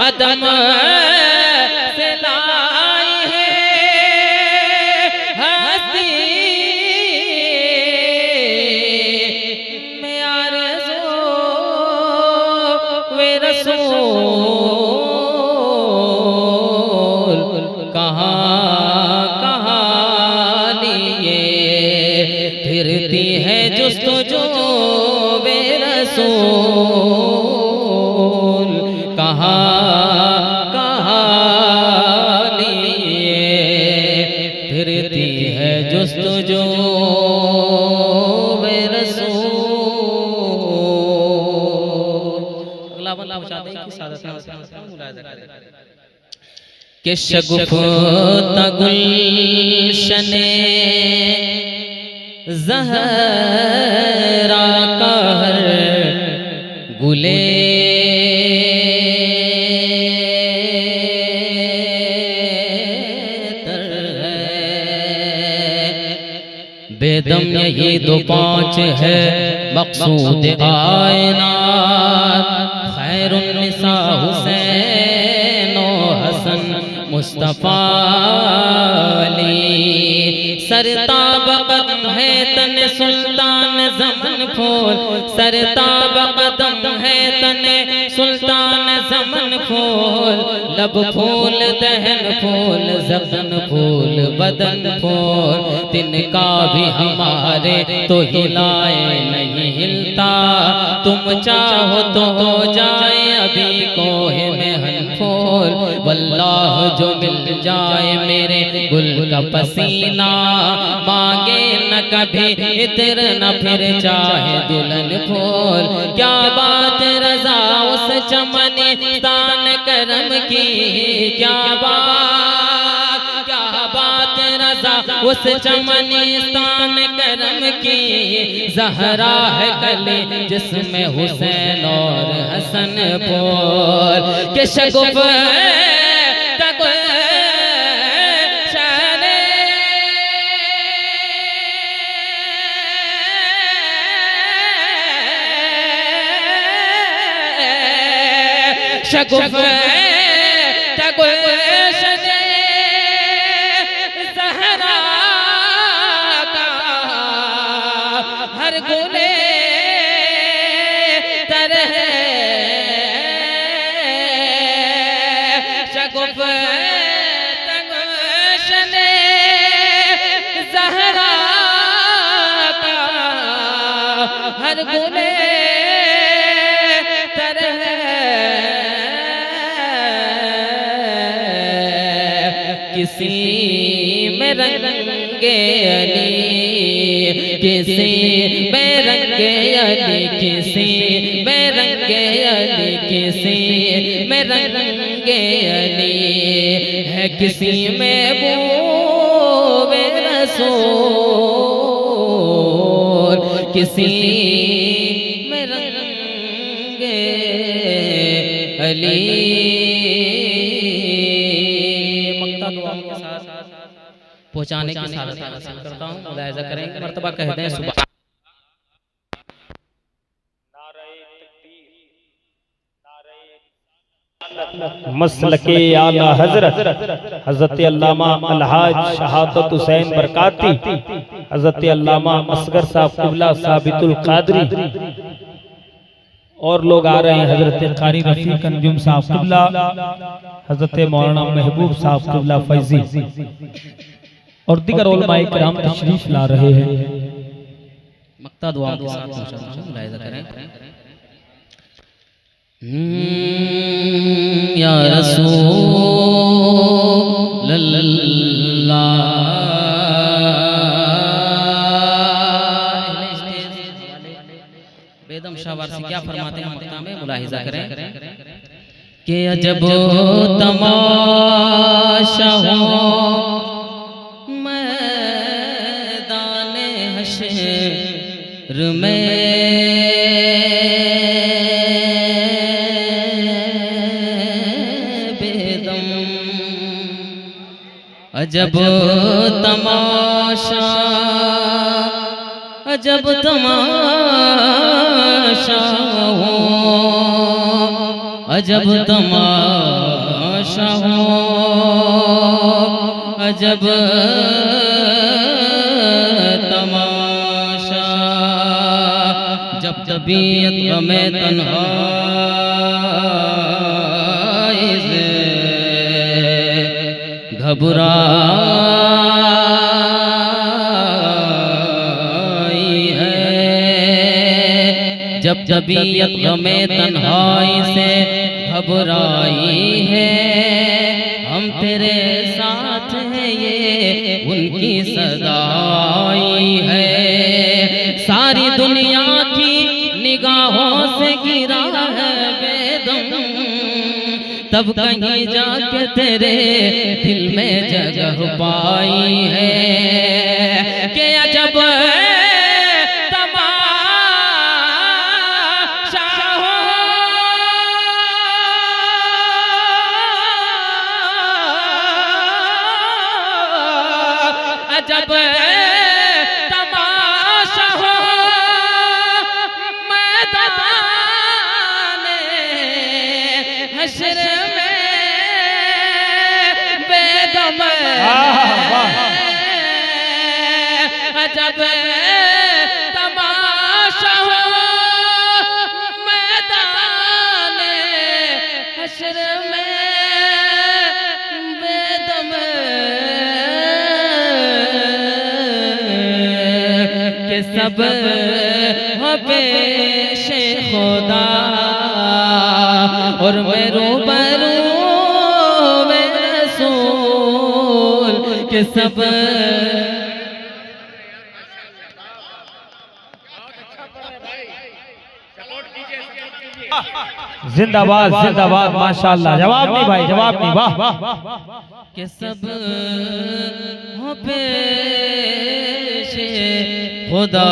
अदम से लाई है हस्ती में आरज़ू वे रसूल कहाँ कहाँ लिए फिरती है जुस्तजू वे रसूल कहाँ जुस्तजू वे रसूल। अगला बंदा चाहते हैं कि सादत के शगुफ्ता गुलशने ज़हरा का हर गुले बेदम यही दो पाँच है मकसूद आयनात खैरुन निसा हुसैन व हसन मुस्तफ़ा अली सरताब कदम है तन सुल्तान ज़मन फूल सरताब कदम है तन सुल्तान ज़मन फूल लब फूल दहन फूल ज़बन फूल बदन फूल तिनका भी हमारे तो हिलाए नहीं हिलता तुम चाहो तो हो जाए अभी कोह में हनफूल वल्लाह जो मिल जाए मेरे गुल का पसीना मांगे न कभी इतर न फिर चाहे दुल्हन फूल क्या बात रज़ा उस चमनिस्तान करम की क्या बात रज़ा उस चमनिस्तान करम की ज़हरा है गले जिसमें हुसैन और हसन फूल के शगुफ शगुफ गुलशन ज़हरा का हर गुले तरह शगुफ गुलशन ज़हरा का हर गुले किसी में रंगे अली किसी में रंगे अली किसी में रंगे अली किसी में रंगे अली है किसी में बूवे रसूल किसी में रंगे अली पहुंचाने की सादत हासिल करता हूं मुलाहिजा करेंगे मर्तबा कहते हैं सुबह मसलके आला हजरत हजरत अल्लामा अलहाज शहादत हुसैन बरकाती हजरत अल्लामा असगर साहब क़िबला साबितुल कादरी और लोग आ रहे हैं हजरत कारी रफीक अंजुम साहब क़िबला हजरत मौलाना महबूब साहब क़िबला फैजी और दीगर उलमाए किराम तशरीफ ला रहे हैं मक्ता दुआ के साथ मुलाहिजा करें या रसूल अल्लाह बेदम शाह वारसी क्या फरमाते हैं मक्ता में मुलाहिजा करें कि अजब तमाशा हो मैदाने हश्र में अजब तमाशा, अजब तमाशा हो, अजब तमाशा हो, अजब तमाशा। जब तबीयत गमे तन्हाई से घबराई है, जब तबीयत गमे तन्हाई से घबराई है, हम तेरे साथ हैं ये उनकी सदाई है। सारी दुनिया की निगाहों से गिरा है बेदम, तब कहीं जाके तेरे दिल में जगह पाई है। कि अजब तमाशा हो, अजब तमाशा हो, मैदान हश्र में बेदम, अजब तमाशा हो, मैदान हश्र में बेदम। के सब हो पेशे खुदा और मैं रूबरू में रसूल के सब। जिंदाबाद जिंदाबाद, माशाअल्लाह। जवाब नहीं भाई, जवाब नहीं। वाह के सब हो पेशे खुदा